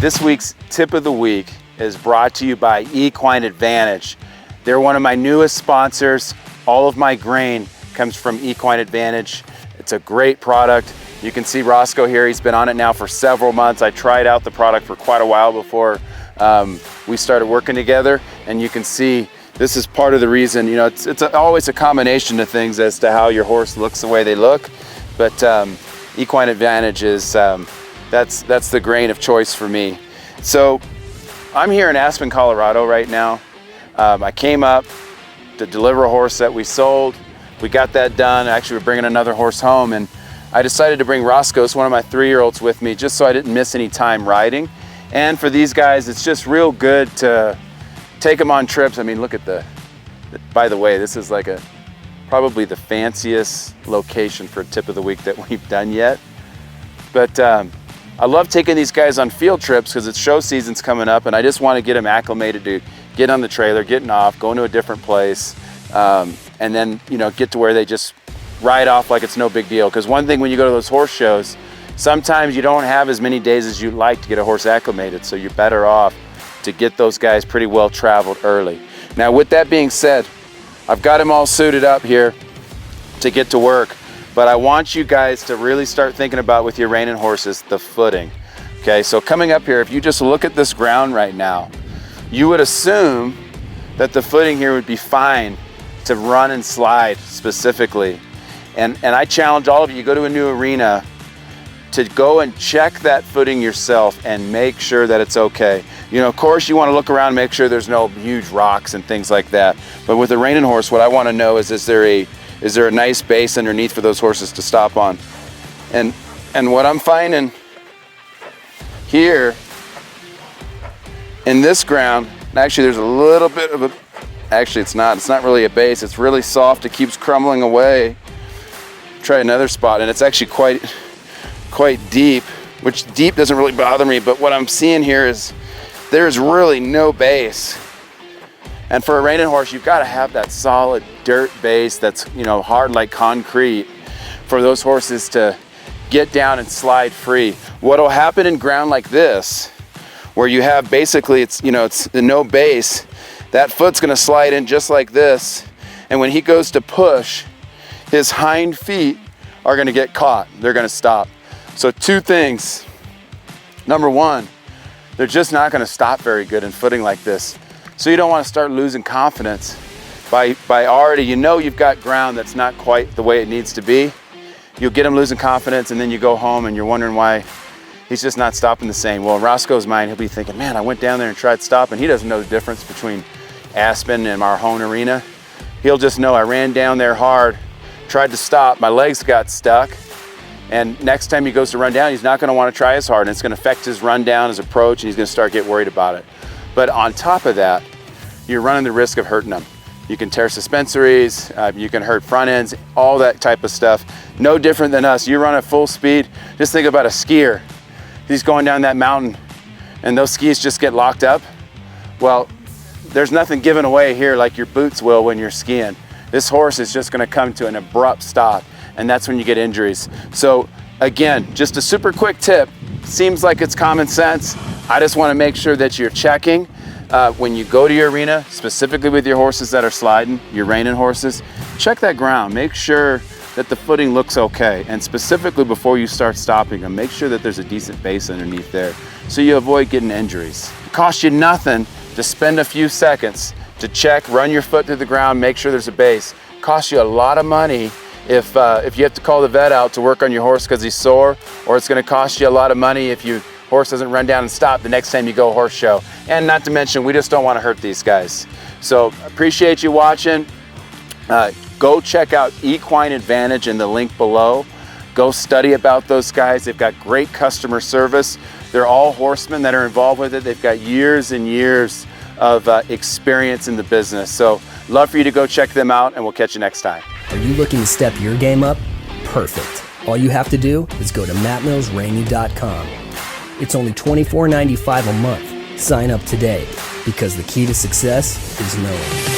This week's tip of the week is brought to you by Equine Advantage. They're one of my newest sponsors. All of my grain comes from Equine Advantage. It's a great product. You can see Roscoe here, he's been on it now for several months. I tried out the product for quite a while before we started working together, and you can see this is part of the reason. You know, it's always a combination of things as to how your horse looks the way they look, but Equine Advantage is, that's the grain of choice for me. So I'm here in Aspen, Colorado right now. I came up to deliver a horse that we sold. We got that done. Actually, we're bringing another horse home, and I decided to bring Roscoe, one of my 3-year-olds, with me just so I didn't miss any time riding. And for these guys, it's just real good to take them on trips. I mean, look at by the way, this is like probably the fanciest location for a tip of the week that we've done yet. But I love taking these guys on field trips because it's show season's coming up, and I just want to get them acclimated to get on the trailer, getting off, going to a different place, and then, you know, get to where they just ride off like it's no big deal. Because one thing when you go to those horse shows, sometimes you don't have as many days as you'd like to get a horse acclimated, so you're better off to get those guys pretty well traveled early. Now, with that being said, I've got them all suited up here to get to work, but I want you guys to really start thinking about, with your reining horses, the footing. Okay, so coming up here, if you just look at this ground right now, you would assume that the footing here would be fine to run and slide specifically. And I challenge all of you, go to a new arena, to go and check that footing yourself and make sure that it's okay. You know, of course you want to look around and make sure there's no huge rocks and things like that. But with a reining horse, what I want to know is there a nice base underneath for those horses to stop on? And what I'm finding here in this ground, actually there's a little bit of it's not really a base, it's really soft, it keeps crumbling away. Try another spot, and it's actually quite deep, which deep doesn't really bother me, but what I'm seeing here is there's really no base. And for a reining horse, you've got to have that solid dirt base that's, you know, hard like concrete for those horses to get down and slide free. What'll happen in ground like this, where you have basically, it's the no base, that foot's gonna slide in just like this, and when he goes to push, his hind feet are gonna get caught. They're gonna stop. So 2 things. Number 1, they're just not gonna stop very good in footing like this. So you don't wanna start losing confidence by already, you know, you've got ground that's not quite the way it needs to be. You'll get him losing confidence, and then you go home and you're wondering why he's just not stopping the same. Well, in Roscoe's mind, he'll be thinking, man, I went down there and tried stopping. He doesn't know the difference between Aspen and our home arena. He'll just know I ran down there hard, tried to stop, my legs got stuck, and next time he goes to run down, he's not gonna wanna try as hard, and it's gonna affect his run down, his approach, and he's gonna start getting worried about it. But on top of that, you're running the risk of hurting him. You can tear suspensories, you can hurt front ends, all that type of stuff. No different than us. You run at full speed, just think about a skier. He's going down that mountain and those skis just get locked up. Well, there's nothing given away here like your boots will when you're skiing. This horse is just gonna come to an abrupt stop, and that's when you get injuries. So again, just a super quick tip. Seems like it's common sense. I just wanna make sure that you're checking when you go to your arena, specifically with your horses that are sliding, your reining horses, check that ground. Make sure that the footing looks okay, and specifically before you start stopping them, make sure that there's a decent base underneath there so you avoid getting injuries. It costs you nothing to spend a few seconds to check, run your foot through the ground, make sure there's a base. It costs you a lot of money if you have to call the vet out to work on your horse because he's sore, or it's gonna cost you a lot of money if your horse doesn't run down and stop the next time you go horse show. And not to mention, we just don't wanna hurt these guys. So appreciate you watching. Go check out Equine Advantage in the link below. Go study about those guys. They've got great customer service. They're all horsemen that are involved with it. They've got years and years of experience in the business. So love for you to go check them out, and we'll catch you next time. Are you looking to step your game up? Perfect. All you have to do is go to mattmillsreining.com. It's only $24.95 a month. Sign up today, because the key to success is knowing.